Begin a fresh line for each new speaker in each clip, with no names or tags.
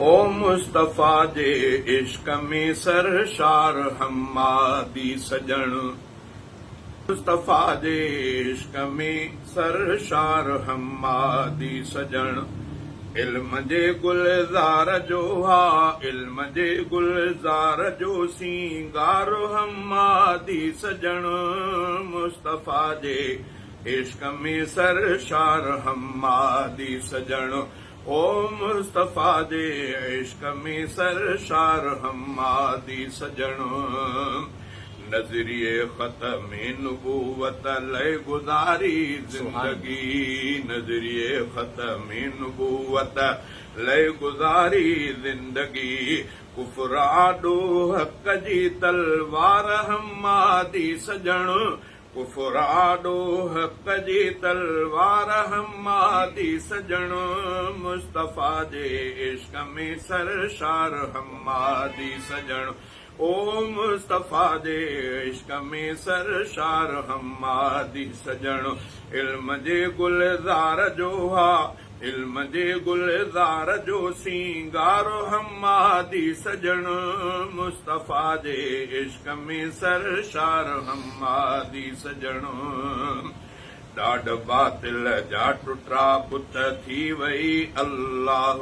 ओ मुस्तफ़ा जे इश्क में सरशार हमादी सजण मुस्तफ़ा जे इश्क में सरशार हमादी सजण इल्म जे गुलज़ार जो हा इल्म जे गुलज़ार जो सींगार हमादी सजण मुस्तफ़ा जे इश्क में सरशार हमादी सजण ओ मुस्तफ़ा जे इश्क में सरशार हमादी सजण नज़रिए ख़त्म नबूवत लय गुज़ारी ज़िंदगी नज़रिए ख़त्म नबूवत लय गुज़ारी ज़िंदगी कुफ़्र आॾो हक़ जी तलवार हमादी सजण कुफ़्र आॾो हक़ जी तलवार हमादी सजण मुस्तफ़ा जे इश्क में सरशार हमादी सजण ओ मुस्तफ़ा जे इश्क में सरशार हमादी सजण इल्म जे गुलज़ार जो हा इल्म जे गुलज़ार जो सींगार हमादी सजण मुस्तफ़ा जे इश्क में सरशार हमादी सजण ॾाढ बातिल जा टुटरा पुत थी वई अल्लाह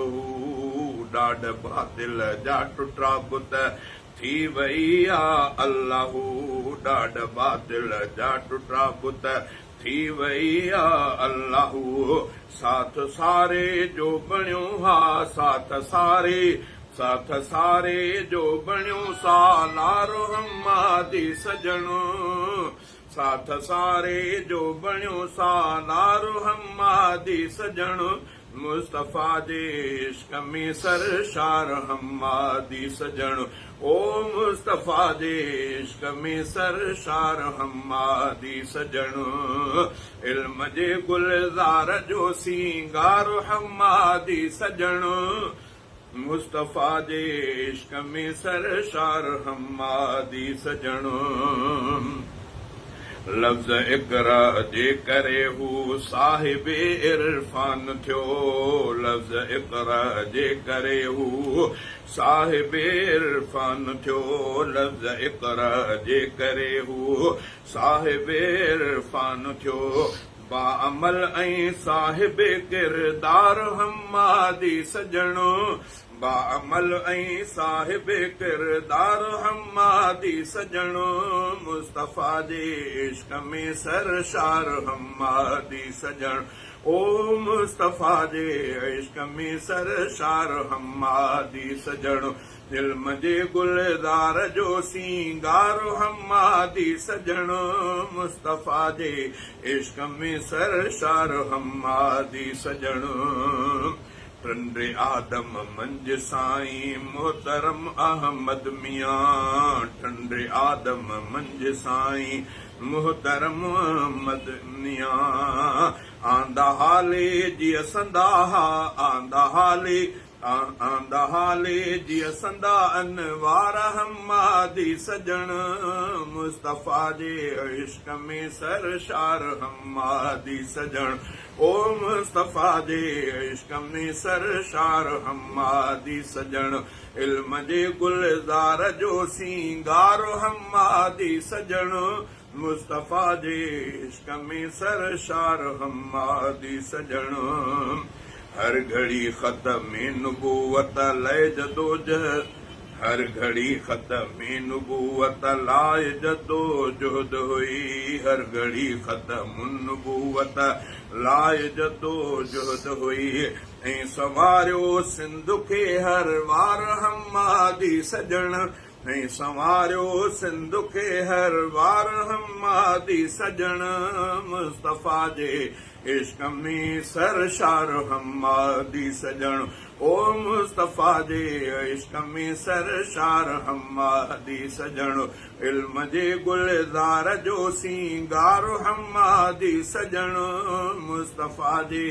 ॾाढ बातिल जा टुटरा पुत थी वई आ अल्लाह ॾाढ बातिल जा टुटरा पुत थी वई आ अल्लाह साथ सारे जो बणियो हा साथ सारे जो बणियो सालार हमादी सजण साथ सारे जो बणियो सालार हमादी सजण मुस्तफ़ा जे इश्क में सरशार हमादी सजण ओ मुस्तफ़ा जे इश्क में सरशार हमादी सजण इल्म जे गुलज़ार जो सींगार हमादी सजण मुस्तफ़ा जे इश्क में सरशार हमादी सजण लफ़्ज़ इक़रा जे करे हू साहिब इरफ़ान थियो लफ़्ज़ इक़रा जे करे हू साहिब इरफ़ान थियो लफ़्ज़ इक़रा जे करे हू साहिब इरफ़ान थियो बाअमल ऐं साहिब किरदार हमादी सजण बाअमल ऐं साहिब किरदार हमादी सजण मुस्तफ़ा जे इश्क में सरशार हमादी सजण ओ मुस्तफ़ा जे इश्क में सरशार हमादी सजण इल्म जे गुलज़ार जो सींगार हमादी सजण मुस्तफ़ा जे इश्क में सरशार हमादी सजण टंडे आदम मंझ साईं मोहतरम अहमद मियां टंडे आदम मंझ साईं मोहतरम अहमद मियां आंदा हाले जी असंदा आंदा हाले जी असंदा अनवार हमादी सजण मुस्तफ़ा जे इश्क में सरशार हमादी सजण ओ मुस्तफ़ा जे इश्क में सरशार हमादी सजण इल्म जे गुलज़ार जो सींगार हमादी सजण मुस्तफ़ा जे इश्क में सरशार हमादी सजण हर घड़ी ख़त्म नबूवत लय जदोजहद हर घड़ी ख़त्म नबूवत लाए जदोजहद हुई हर घड़ी ख़त्म नबूवत लाए जदोजहद हुई ऐं संवारियो सिंध खे हर वार हमादी सजण ऐं संवारियो सिंध खे हर वार हमादी सजण मुस्तफ़ा जे इश्क में सरशार हमादी सजण ओ मुस्तफ़ा जे इश्क में सरशार हमादी सजण इल्म जे गुलज़ार जो सींगार हमादी सजण मुस्तफ़ा जे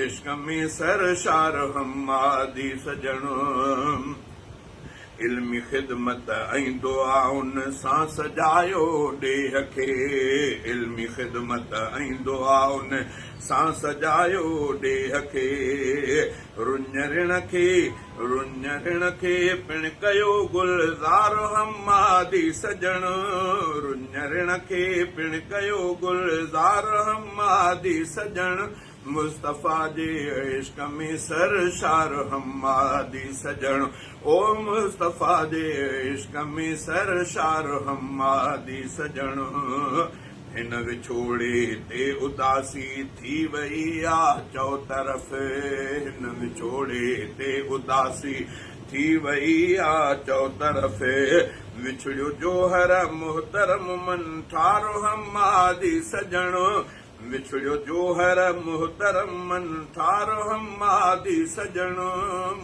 इश्क में सरशार हमादी सजण इल्मी ख़िदमत ऐं दुआउनि सां सजायो ॾेह खे इल्मी ख़िदमत ऐं दुआउनि सां सजायो ॾेह खे रुञण खे पिण कयो गुलज़ार हमादी सजण रुञण खे पिण कयो गुलज़ार हमादी सजण मुस्तफ़ा जे इश्क में सरशार हमादी सजण ओ मुस्तफ़ा जे इश्क में सरशार हमादी सजण हिन विछोड़े ते उदासी थी वई आ चौतरफ़ हिन विछोड़े ते उदासी थी वई आ चौतरफ़ विछड़ियो जोहर मुहतरम मन ठारो हमादी सजण विछड़ियो जोहर मुहतरम मन ठारो हमादी सजण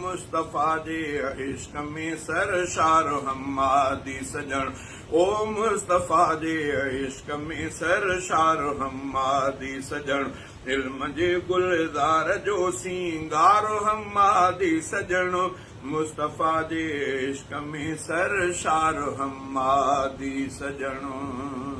मुस्तफ़ा जे इश्क में सरशार हमादी सजण ओ मुस्तफ़ा जे इश्क में सरशार हमादी सजण इल्म जे गुलज़ार जो सींगार हमादी सजण मुस्तफ़ा जे इश्क में सरशार हमादी सजण